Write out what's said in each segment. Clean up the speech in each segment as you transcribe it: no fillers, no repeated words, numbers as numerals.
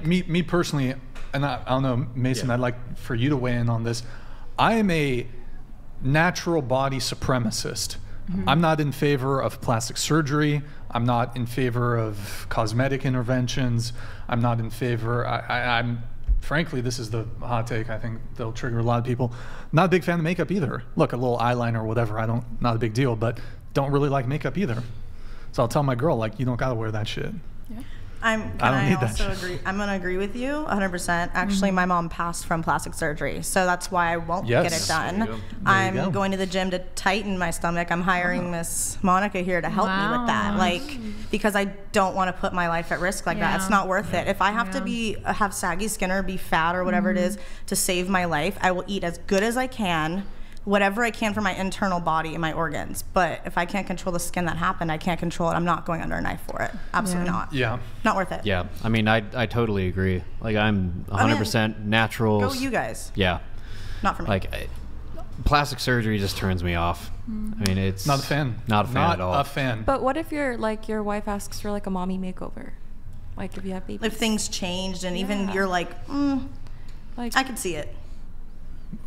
Me personally, and I don't know, Mason, I'd like for you to weigh in on this. I am a natural body supremacist. I'm not in favor of plastic surgery. I'm not in favor of cosmetic interventions. I'm not in favor, I'm frankly, this is the hot take, I think they'll trigger a lot of people. Not a big fan of makeup either. Look, a little eyeliner or whatever, not a big deal, but don't really like makeup either. So I'll tell my girl, like, you don't gotta wear that shit. Yeah. I also agree? I'm gonna agree with you 100%. Actually, my mom passed from plastic surgery, so that's why I won't get it done. I'm going to the gym to tighten my stomach. I'm hiring Miss Monica here to help me with that, like, because I don't want to put my life at risk like that. It's not worth it. If I have to have saggy skin or be fat or whatever it is to save my life, I will eat as good as I can, whatever I can for my internal body and my organs. But if I can't control the skin that happened, I can't control it. I'm not going under a knife for it. Absolutely not. Yeah. Not worth it. Yeah. I mean, I totally agree. Like, I'm 100% natural. Go you guys. Yeah. Not for me. Like, plastic surgery just turns me off. I mean, it's not a fan. Not a fan at all. Not a fan. But what if your wife asks for like a mommy makeover? Like if you have babies. If things changed and even you're like, like I could see it.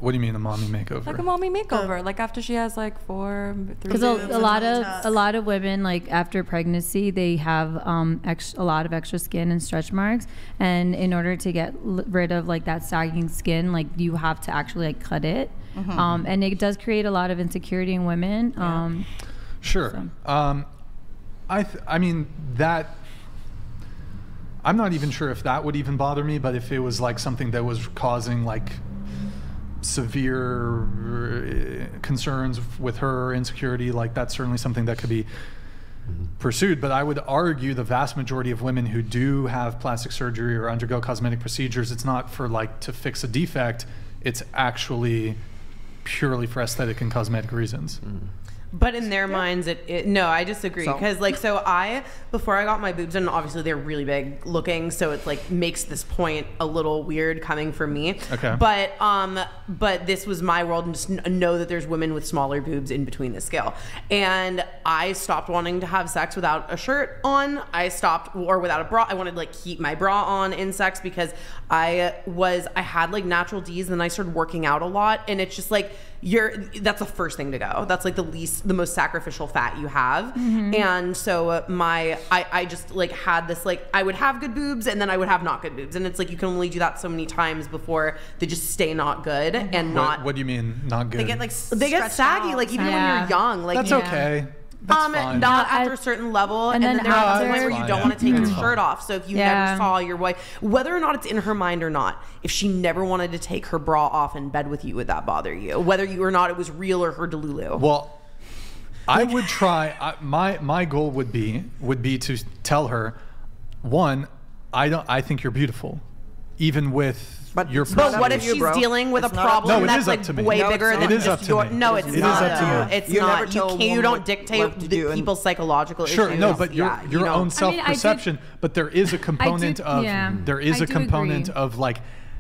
What do you mean a mommy makeover? Like a mommy makeover, like after she has like 3 because a lot of women, like after pregnancy, they have a lot of extra skin and stretch marks, and in order to get rid of like that sagging skin, like you have to actually like cut it, and it does create a lot of insecurity in women. Sure. So. I mean that. I'm not even sure if that would even bother me, but if it was like something that was causing like severe concerns with her insecurity, like that's certainly something that could be pursued. But I would argue the vast majority of women who do have plastic surgery or undergo cosmetic procedures, it's not for like to fix a defect, it's actually purely for aesthetic and cosmetic reasons. But in their minds, no, I disagree. Because before I got my boobs, and obviously they're really big looking, so it's like makes this point a little weird coming from me. Okay. But this was my world, and just know that there's women with smaller boobs in between the scale. And I stopped wanting to have sex without a shirt on. Or without a bra. I wanted to like keep my bra on in sex because I had like natural D's, and then I started working out a lot, and it's just like that's the first thing to go. That's like the most sacrificial fat you have. And so I just like had this, like I would have good boobs and then I would have not good boobs, and it's like you can only do that so many times before they just stay not good. And what do you mean not good? They get like they get saggy out. Like even when you're young, like that's okay. That's fine. Not after a certain level, and then there are times where you don't want to take your shirt off. So if you never saw your wife, whether or not it's in her mind or not, if she never wanted to take her bra off in bed with you, would that bother you? Whether you or not it was real or her delulu. Well, I would try. My goal would be to tell her, one, I think you're beautiful, even with. But what if she's dealing with a problem that's like way bigger than just your? No, it's not. It's not. You don't dictate people's psychological issues. Sure, no, but your own self-perception. But there is a component of like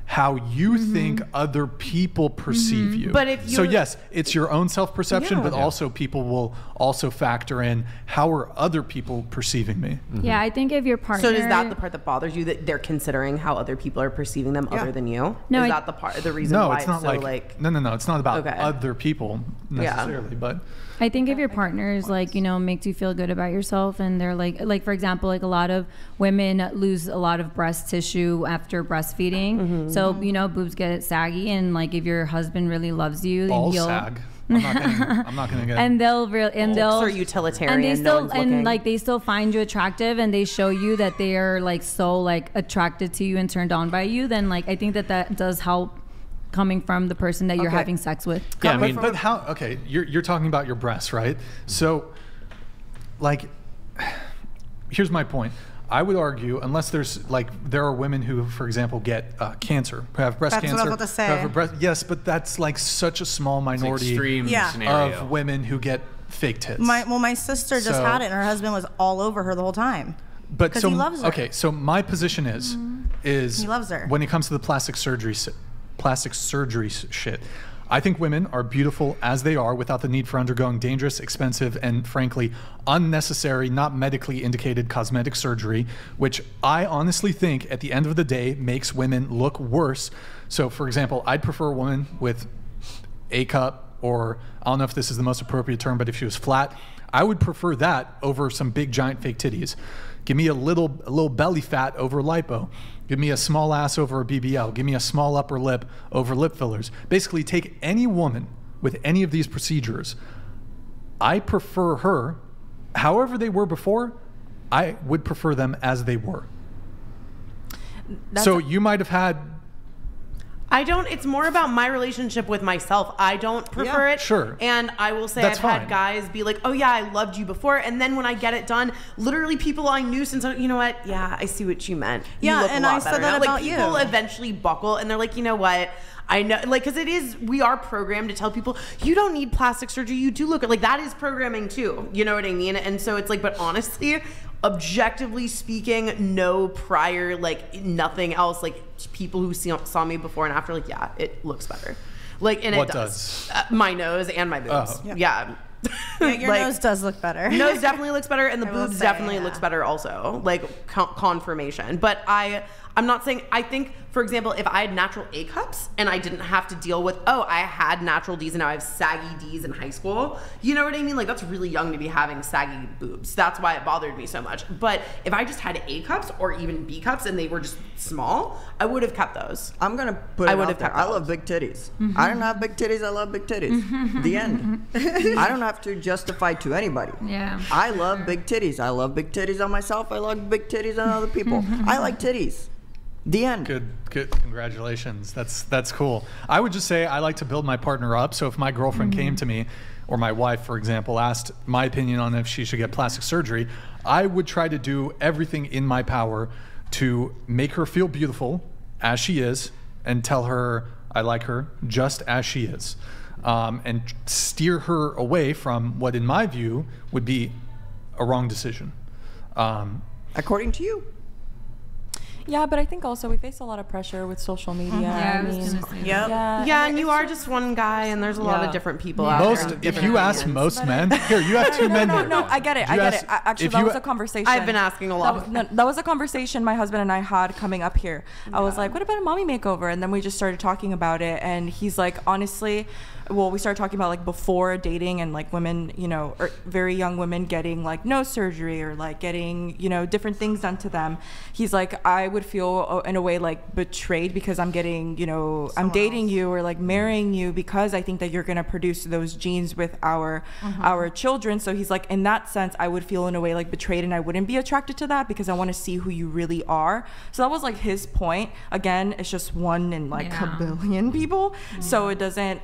how you think other people perceive you. But if you, so yes, it's your own self-perception, but also people will also factor in how are other people perceiving me. Yeah, I think if your partner. So is that the part that bothers you, that they're considering how other people are perceiving them other than you? No, is that the reason why it's not so no, it's not about other people necessarily, but. I think if your partner's like, makes you feel good about yourself, and they're like for example, like a lot of women lose a lot of breast tissue after breastfeeding. So, boobs get saggy, and like if your husband really loves you, balls sag. I'm not gonna get. And they'll are utilitarian. And they still find you attractive, and they show you that they are like so like attracted to you and turned on by you. Then like I think that does help. Coming from the person that you're having sex with. Yeah, I mean, but how? Okay, you're talking about your breasts, right? So, like, here's my point. I would argue, unless there are women who, for example, get cancer, who have breast cancer. That's what I was about to say. Yes, but that's like such a small minority of women who get fake tits. My sister just had it, and her husband was all over her the whole time. But he loves her. Okay, so my position is he loves her. When it comes to the plastic surgery shit, I think women are beautiful as they are without the need for undergoing dangerous, expensive, and frankly, unnecessary, not medically indicated cosmetic surgery, which I honestly think at the end of the day makes women look worse. So for example, I'd prefer a woman with A cup, or I don't know if this is the most appropriate term, but if she was flat, I would prefer that over some big giant fake titties. Give me a little belly fat over lipo. Give me a small ass over a BBL. Give me a small upper lip over lip fillers. Basically, take any woman with any of these procedures. I prefer her, however they were before, I would prefer them as they were. So you might have had... I don't, it's more about my relationship with myself. I don't prefer it. Sure. And I will say I've had guys be like, oh yeah, I loved you before. And then when I get it done, literally people I knew since, you know what? Yeah, I see what you meant. Yeah, you look and a lot I said better that now. about Like people you. eventually buckle and they're like, you know what? I know, like, because it is, we are programmed to tell people, you don't need plastic surgery, you do look, like, that is programming too. You know what I mean? And so it's like, but honestly, objectively speaking, no prior, like, nothing else, like, people who saw me before and after, like, yeah, it looks better. Like, and what it does. My nose and my boobs. Oh. Yeah. Yeah, your nose does look better. Nose definitely looks better, and the I will boobs say, definitely yeah. looks better also, like confirmation. But I'm not saying, I think, for example, if I had natural A cups and I didn't have to deal with, oh, I had natural D's and now I have saggy D's in high school, you know what I mean? Like, that's really young to be having saggy boobs. That's why it bothered me so much. But if I just had A cups or even B cups and they were just small, I would have kept those. I'm going to put it out there. I love big titties. I don't have big titties. I love big titties. The end. I don't have to justify to anybody. Yeah. I love big titties. I love big titties on myself. I love big titties on other people. I like titties. The end. Good. Congratulations. That's cool. I would just say I like to build my partner up. So if my girlfriend came to me, or my wife, for example, asked my opinion on if she should get plastic surgery, I would try to do everything in my power to make her feel beautiful as she is and tell her I like her just as she is. And steer her away from what, in my view, would be a wrong decision. According to you. Yeah, but I think also we face a lot of pressure with social media. Yeah, I mean, Yeah, and you are just one guy, and there's a lot of different people out there. If you ask most men, here, you have two men here. No, I get it. Actually, that was a conversation. I've been asking a lot. That was a conversation my husband and I had coming up here. I was like, what about a mommy makeover? And then we just started talking about it. And he's like, honestly, well, we started talking about like before dating and like women, you know, or very young women getting like nose surgery or like getting, you know, different things done to them. He's like, I would feel in a way like betrayed because I'm getting, you know, I'm dating you or like marrying you because I think that you're going to produce those genes with our children. So he's like, in that sense, I would feel in a way like betrayed and I wouldn't be attracted to that because I want to see who you really are. So that was like his point. Again, it's just one in like a billion people. So it doesn't,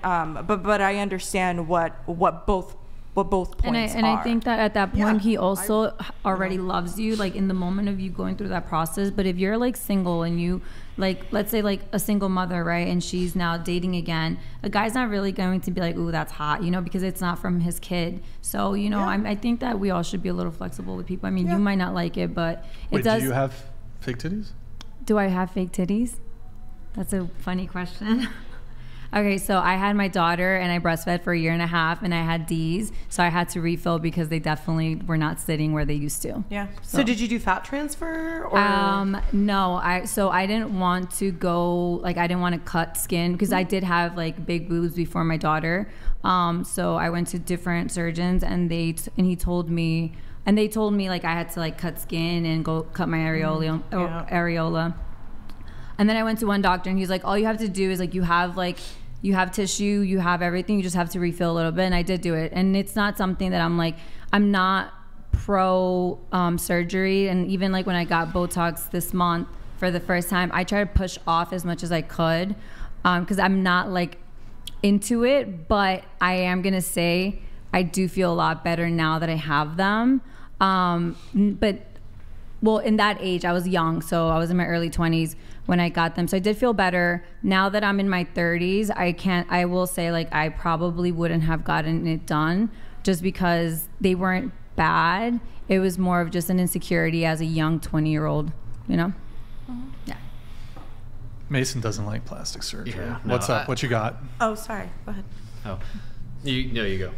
but I understand what both points and are. I think that at that point he also already loves you, like in the moment of you going through that process. But if you're like single and you like, let's say like a single mother, right, and she's now dating again, a guy's not really going to be like, ooh, that's hot, you know, because it's not from his kid. So, you know, I think that we all should be a little flexible with people. I mean, you might not like it, but it does. Do you have fake titties? Do I have fake titties? That's a funny question. Okay, so I had my daughter and I breastfed for 1.5 years and I had D's, so I had to refill because they definitely were not sitting where they used to. Yeah. So did you do fat transfer or? No, I didn't want to go, like I didn't want to cut skin because I did have like big boobs before my daughter. So I went to different surgeons and they told me like I had to like cut skin and go cut my areola. And then I went to one doctor and he's like, all you have to do is like you have tissue, you have everything, you just have to refill a little bit. And I did do it. And it's not something that I'm not pro surgery. And even like when I got Botox this month for the first time, I tried to push off as much as I could because I'm not like into it. But I am going to say I do feel a lot better now that I have them. But well, in that age, I was young. So I was in my early 20s when I got them. So I did feel better. Now that I'm in my 30s, I will say like I probably wouldn't have gotten it done just because they weren't bad. It was more of just an insecurity as a young 20-year-old, you know? Yeah. Mason doesn't like plastic surgery. Yeah, What's up? What you got? Oh, sorry. Go ahead. Oh, you go.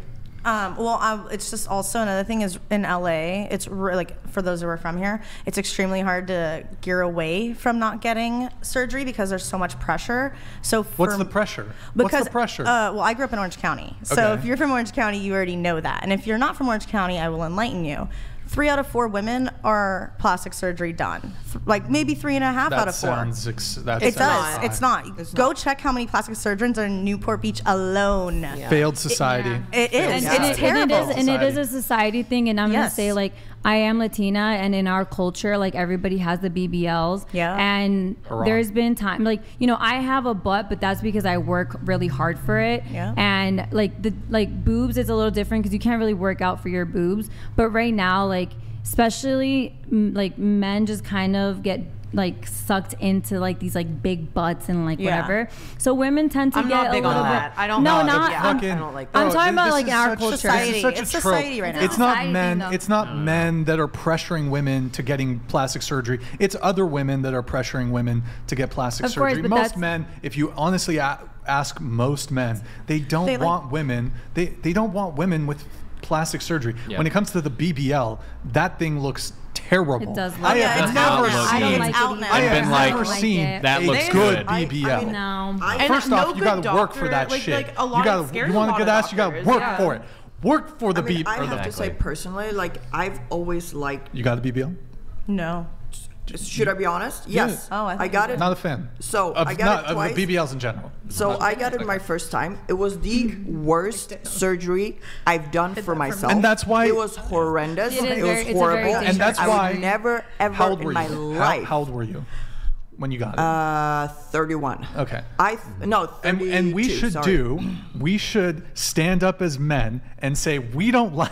It's just also another thing is in LA, it's like for those who are from here, it's extremely hard to gear away from not getting surgery because there's so much pressure. So what's the pressure? Because, what's the pressure? Well, I grew up in Orange County. So Okay. if you're from Orange County, you already know that. And if you're not from Orange County, I will enlighten you. 3 out of 4 women are plastic surgery done. Like maybe 3.5 out of 4. It does. It's not. Go check how many plastic surgeons are in Newport Beach alone. Yeah. Failed society. It is. It's terrible. And it is a society thing. And I'm going to say, like, I am Latina, and in our culture, like, everybody has the BBLs. Yeah. And there's been time, like, you know, I have a butt, but that's because I work really hard for it. Yeah. And like boobs is a little different because you can't really work out for your boobs. But right now, like, especially like men just kind of get like sucked into like these like big butts and like whatever. So women tend to I'm get not big a little on bit. that. I don't. No, know. not. Yeah, I'm, I don't like that. I'm talking about like in our culture. Society. This is It's such a trope. society right now. It's not Society men. thing, though. It's not men that are pressuring women to getting plastic surgery. It's other women that are pressuring women to get plastic Of course, surgery. but Most men, if you honestly ask most men, they don't want women. They don't want women with plastic surgery. Yeah. When it comes to the BBL, that thing looks terrible. It does look I have it's never out now. seen. I don't like it either. I I've have been like, never seen that looks good good. BBL. No. And First no off, you got good to work for doctor, that like- shit. like, a lot you it scares want a a good lot of ass, you got to doctors, work yeah. for it. Work for the I mean, BBL. I have to say personally, like I've always liked. You got a BBL? No. Should I be honest? Yes. Oh, I got it. Not a fan. So of, I got it of twice. BBLs in general. So I got it my first time. It was the worst surgery I've done for myself. And that's why- it was horrendous. It is It very- was it's a very horrible. dangerous And that's I why- would never How ever old in were my you? life. How old were you when you got it? 31. Okay. No, 32, And we should sorry. we should stand up as men and say we don't like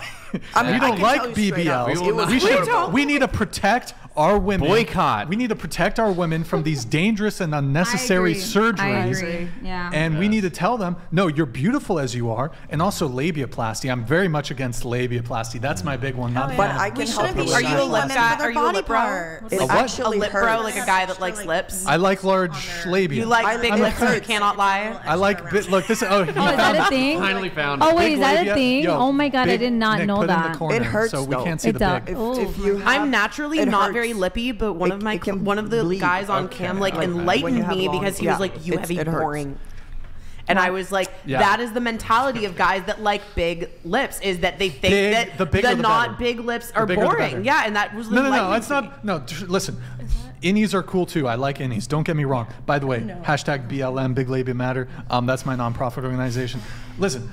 I mean, we I don't can like tell you straight up, BBLs. it was We need to protect our women. Boycott. We need to protect our women from these dangerous and unnecessary surgeries. I agree. Yeah. And we need to tell them, no, you're beautiful as you are, and also labiaplasty. I'm very much against labiaplasty. That's my big one. Not But fun. I can We help shouldn't be you with Are you a shaming that. lip women guy? for their Are you a body lip bro? parts. It what? A actually lip bro, hurts. like a guy that likes lips. I like large labia. You like I big like lips and you hurts. cannot lie. I like look. This Oh, is that a thing? Finally found Oh it. wait, Big is that labia. a thing? Yo, Oh my god, I big- did not Nick, know put it in that. the corner It hurts, so we though. can't see It the does. big. Oh. If you have, I'm naturally it not hurts. very lippy, but one It can of the bleed. guys on Okay. cam like Like, when enlightened you have me long- because he yeah, was like, "You have it a hurts. boring." And I was like, Yeah. that is the mentality of guys that like big lips, is that they think Big- that the bigger the the not better. big lips are bigger the better. boring. Yeah, and that was No, enlightening it's to me. not. No, listen. Innies are cool too. I like innies. Don't get me wrong. By the way, hashtag BLM, Big Labia Matter. That's my nonprofit organization. Listen,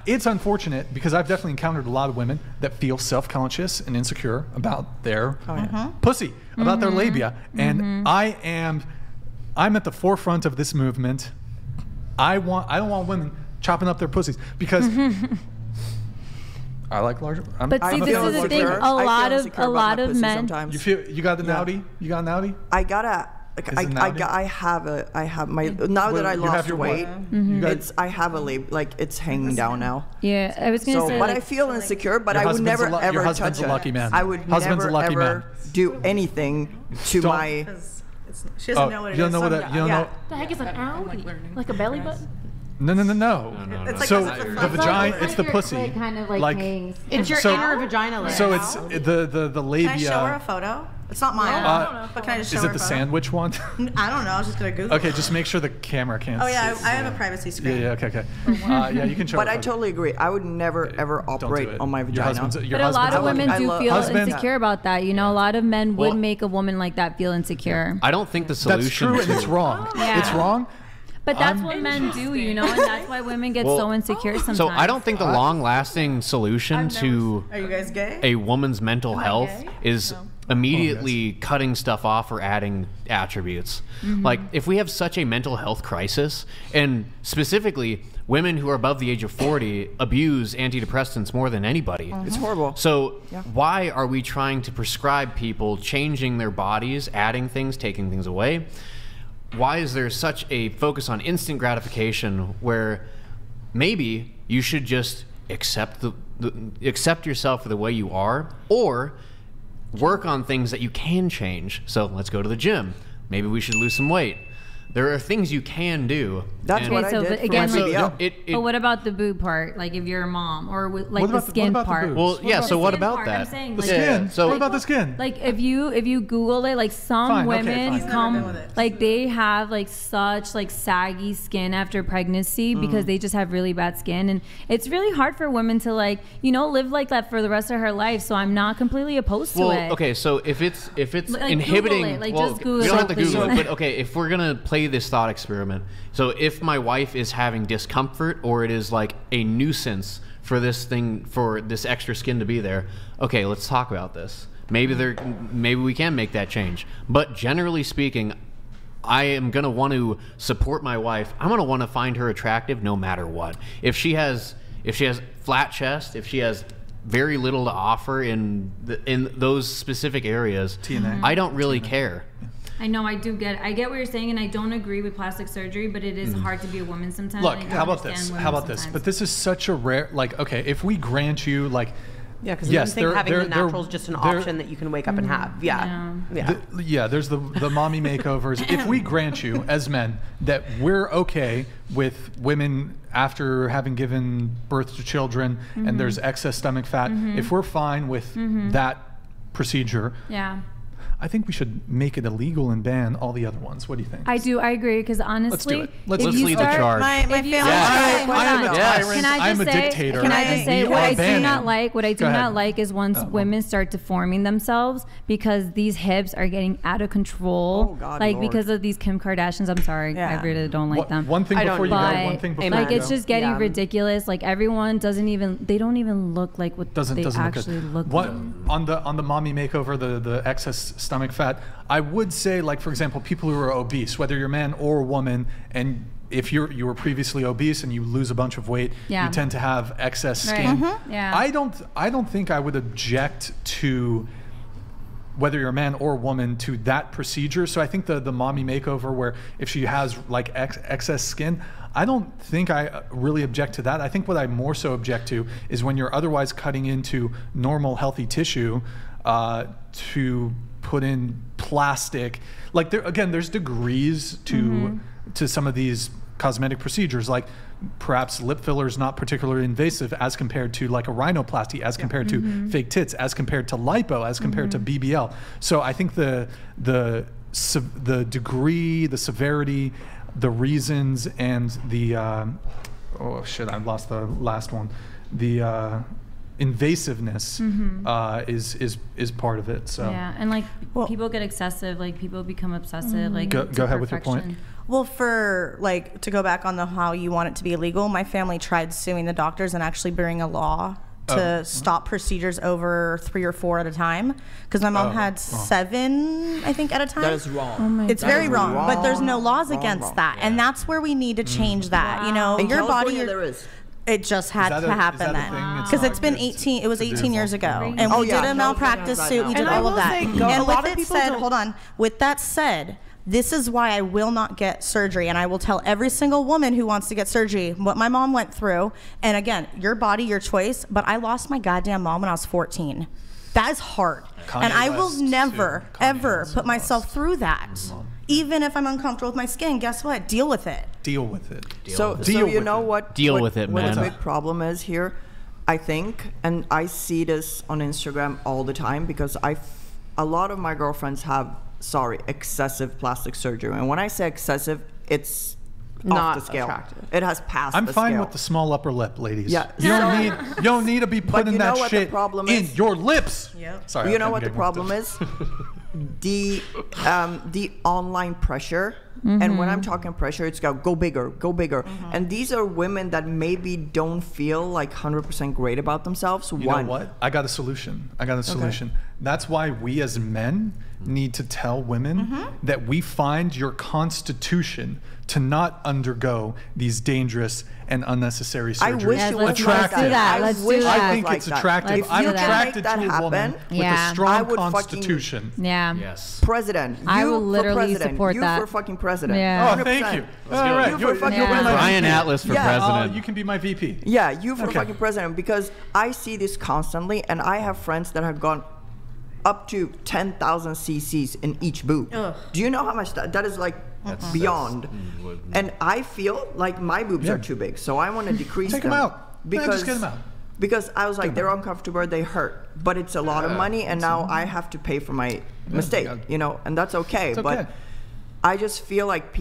it's unfortunate because I've definitely encountered a lot of women that feel self-conscious and insecure about their pussy, about their labia, and I'm at the forefront of this movement. I don't want women chopping up their pussies because I like larger. But see, this is the thing. A lot of men. Sometimes. You got the naughty? You got naughty? I gotta. Like, Is it naughty? I have my now that I You have lost your weight. what? You got- It's I have a lab like it's hanging down now. Yeah, I was gonna So, say. but like, I feel insecure. But Your I would husband's never a lu- your ever husband's touch a lucky it. man. I would Husband's a never lucky ever man. do anything to Don't- my. She doesn't know what it is. you don't know what that. You don't know. The heck is an owie? Like a belly button? No. It's like So this is the vagina, it's the your pussy. clit kind of like hangs. It's your So- inner vagina lip. So it's the Can I show her a labia. photo? It's not mine. But can I just show Is her it a the photo? sandwich one? I don't know. I was just gonna Google. Okay, just make sure the camera can't. Oh yeah, see. I have a privacy screen. Yeah. Okay. Yeah, you can show. But her I a photo. totally agree. I would never ever Don't do operate it. on my Your vagina. husband's. Your But a lot of husband's women I do love- feel Husband- insecure about that. You know, a lot of men would Well- make a woman like that feel insecure. I don't think the That's solution. true, and it's wrong. Yeah. It's wrong. But that's what men do, you know, and that's why women get Well, so insecure sometimes. So I don't think the long-lasting solution to Are you guys gay? a woman's mental health is immediately cutting stuff off or adding attributes. Like, if we have such a mental health crisis, and specifically women who are above the age of 40 abuse antidepressants more than anybody. It's horrible. So why are we trying to prescribe people changing their bodies, adding things, taking things away? Why is there such a focus on instant gratification where maybe you should just accept accept yourself for the way you are, or work on things that you can change? So let's go to the gym. Maybe we should lose some weight. There are things you can do. That's what I did. But again, but what about the boob part? Like if you're a mom, or like the skin part? Well, yeah. So what about that? I'm saying, the skin. So what about the skin? Like if you Google it, like some women like they have like such like saggy skin after pregnancy because they just have really bad skin, and it's really hard for women to like live like that for the rest of her life. So I'm not completely opposed to it. Well, okay. So if it's like inhibiting, Google it. Like just Google it. We don't have to Google it, but okay. If we're gonna play this thought experiment, so if my wife is having discomfort or it is like a nuisance for this extra skin to be there, okay, let's talk about this. Maybe we can make that change. But generally speaking, I am gonna want to support my wife. I'm gonna want to find her attractive no matter what. If she has flat chest, if she has very little to offer in those specific areas, TNA. I don't really care. I know, I get what you're saying, and I don't agree with plastic surgery, but it is hard to be a woman sometimes. Look, how about this? But this is such a rare, like, okay, if we grant you, like, yeah, because you think having the natural is just an option that you can wake up and have. Yeah. There's the mommy makeovers. If we grant you, as men, that we're okay with women after having given birth to children and there's excess stomach fat, if we're fine with that procedure, I think we should make it illegal and ban all the other ones. What do you think? I agree, because honestly, let's do it. Let's lead the charge. My family. I'm a tyrant. I'm a dictator. Can I just say what I do not like? What I do not like is once women start deforming themselves because these hips are getting out of control. Oh, God, like Lord. because of these Kim Kardashians. I'm sorry, I really don't like them. One thing before you go. One thing before you go. Like it's just getting ridiculous. Like everyone they don't even look like what they actually look like. On the mommy makeover, the excess stomach fat, I would say, like, for example, people who are obese, whether you're a man or a woman, and if you were previously obese and you lose a bunch of weight, you tend to have excess skin. I don't think I would object to, whether you're a man or a woman, to that procedure. So I think the mommy makeover, where if she has like excess skin, I don't think I really object to that. I think what I more so object to is when you're otherwise cutting into normal healthy tissue to put in plastic. Like there's degrees to some of these cosmetic procedures. Like perhaps lip filler is not particularly invasive as compared to like a rhinoplasty, as compared to fake tits, as compared to lipo, as compared to BBL. So I think the degree, the severity, the reasons, and the oh shit, I lost the last one. The invasiveness is part of it. So and like people get excessive, like people become obsessive. Like go ahead with your point. Well, for like to go back on how you want it to be illegal, my family tried suing the doctors and actually bringing a law to stop procedures over 3 or 4 at a time, because my mom had 7, I think, at a time. That is wrong. It's very wrong, but there's no laws against that, and that's where we need to change that. You know, in your California, body. there is. It just had to happen then, because it's been 18. It was 18 years ago, and we did a malpractice suit. We did all of that. And with it said, hold on. With that said, this is why I will not get surgery, and I will tell every single woman who wants to get surgery what my mom went through. And again, your body, your choice. But I lost my goddamn mom when I was 14. That is hard, and I will never ever put myself through that. Even if I'm uncomfortable with my skin, guess what? Deal with it. Deal with it. So you know what? Deal with it, man. What the big problem is here, I think, and I see this on Instagram all the time, because a lot of my girlfriends have, excessive plastic surgery. And when I say excessive, it's not off the scale. Attractive. It has passed the I'm fine scale. with the small upper lip, ladies. Yeah. You don't need to be putting that shit in your lips. Yep. Sorry. You know what the problem is? The online pressure. And when I'm talking pressure, it's go bigger, go bigger. And these are women that maybe don't feel like 100% great about themselves. You know what? I got a solution. That's why we as men need to tell women that we find your constitution to not undergo these dangerous and unnecessary surgeries. I wish it was attractive. Let's do that. I think it's attractive. Let's I'm do that. attracted to a woman with a strong constitution. Yes. President. I will for literally president. support you that. for fucking president. Yeah. Oh, thank you. Let's All go. right. You You're for fucking my president. Ryan VP. Atlas for president. You can be my VP. Yeah, you for fucking president, because I see this constantly, and I have friends that have gone up to 10,000 cc's in each boob. Do you know how much that is? Like beyond. And I feel like my boobs are too big, so I want to decrease them. Take them out. Just get them out. Because I was like, they're uncomfortable, they hurt, but it's a lot of money, and now I have to pay for my mistake, you know, and that's okay. But I just feel like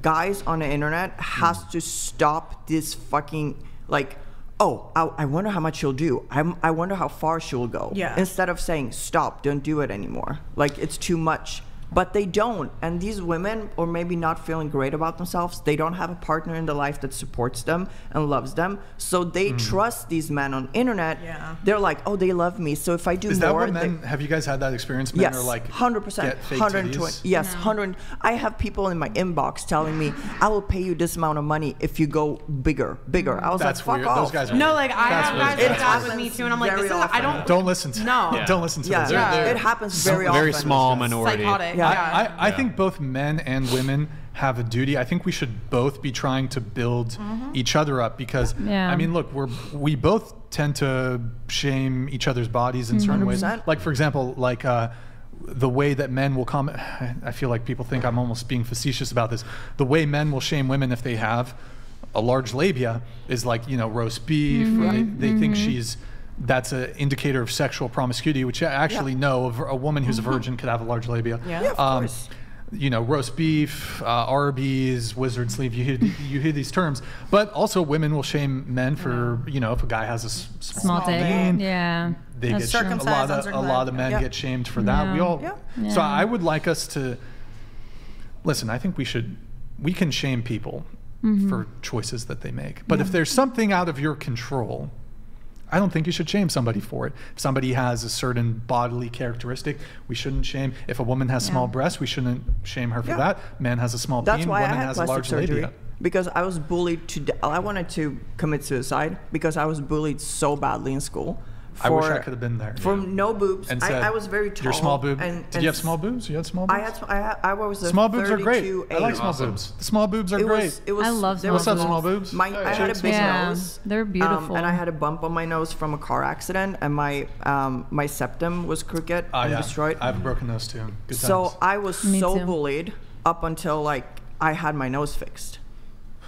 guys on the internet has to stop this fucking, like, oh, I wonder how much she'll do. I wonder how far she'll go. Yeah. Instead of saying, stop, don't do it anymore. Like, it's too much. But they don't. And these women, or maybe not feeling great about themselves, they don't have a partner in their life that supports them and loves them. So they trust these men on internet. Yeah. They're like, oh, they love me. So if I do more... Is that what men... Have you guys had that experience? Men yes, are like, 100%. Get fake 120. titties? Yes, 100. I have people in my inbox telling me, I will pay you this amount of money if you go bigger. I was like, fuck weird. off. Those guys are no, like, I have guys that talk with me too, and I'm like, this is... I don't listen to Don't listen to them. It happens very often. Very small minority. Psychotic. I think both men and women have a duty. I think we should both be trying to build each other up because, I mean, look, we both tend to shame each other's bodies in certain ways. Like, for example, like the way that men will comment, I feel like people think I'm almost being facetious about this. The way men will shame women if they have a large labia is like, you know, roast beef. They think that's an indicator of sexual promiscuity, which actually no, a woman who's a virgin could have a large labia. Yeah, of course. You know, roast beef, Arby's, wizard sleeve. You hear these terms, but also women will shame men for you know if a guy has a small dick. They get shamed. A lot of men get shamed for that. We all. So I would like us to listen. I think we can shame people for choices that they make, but if there's something out of your control, I don't think you should shame somebody for it. If somebody has a certain bodily characteristic, we shouldn't shame. If a woman has small breasts, we shouldn't shame her for that. Man has a small That's peen, why woman I had has a large surgery. labia. Because I was bullied I wanted to commit suicide because I was bullied so badly in school. I wish I could have been there. From no boobs. And I was very tall. Your small boob. And did you have small boobs? You had small boobs? I was a small boobs are great. 32A. I like small boobs. The small boobs are great. I love small boobs. What's up, small boobs? I had a big nose. They're beautiful. And I had a bump on my nose from a car accident, and my septum was crooked and destroyed. I have a broken nose too. Good so times. I was so bullied up until like I had my nose fixed.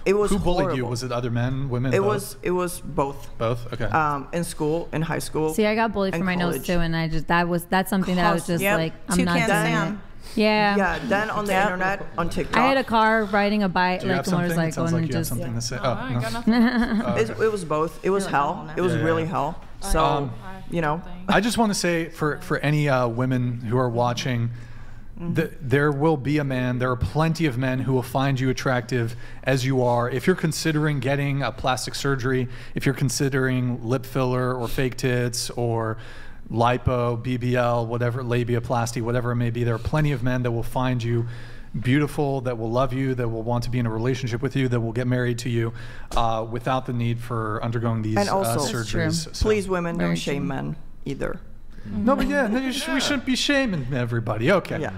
It was Who bullied horrible. you? Was it other men, women? It was both. Both? Okay. In school, in high school. See, I got bullied for my nose too, and that's something that I was just like, I'm not doing it. Yeah. Yeah. Then on the internet, on TikTok. I had a car riding a bike, like a motorcycle, it sounds like and you just. have something to say. I got nothing. It was both. It was hell. It was really hell. So, you know. I just want to say for any women who are watching, there will be a man, there are plenty of men who will find you attractive as you are. If you're considering getting a plastic surgery, if you're considering lip filler or fake tits or lipo, BBL, whatever, labiaplasty, whatever it may be, there are plenty of men that will find you beautiful, that will love you, that will want to be in a relationship with you, that will get married to you without the need for undergoing these and also, surgeries. So, please, women, don't shame men either. No, but we shouldn't be shaming everybody. Okay. Yeah.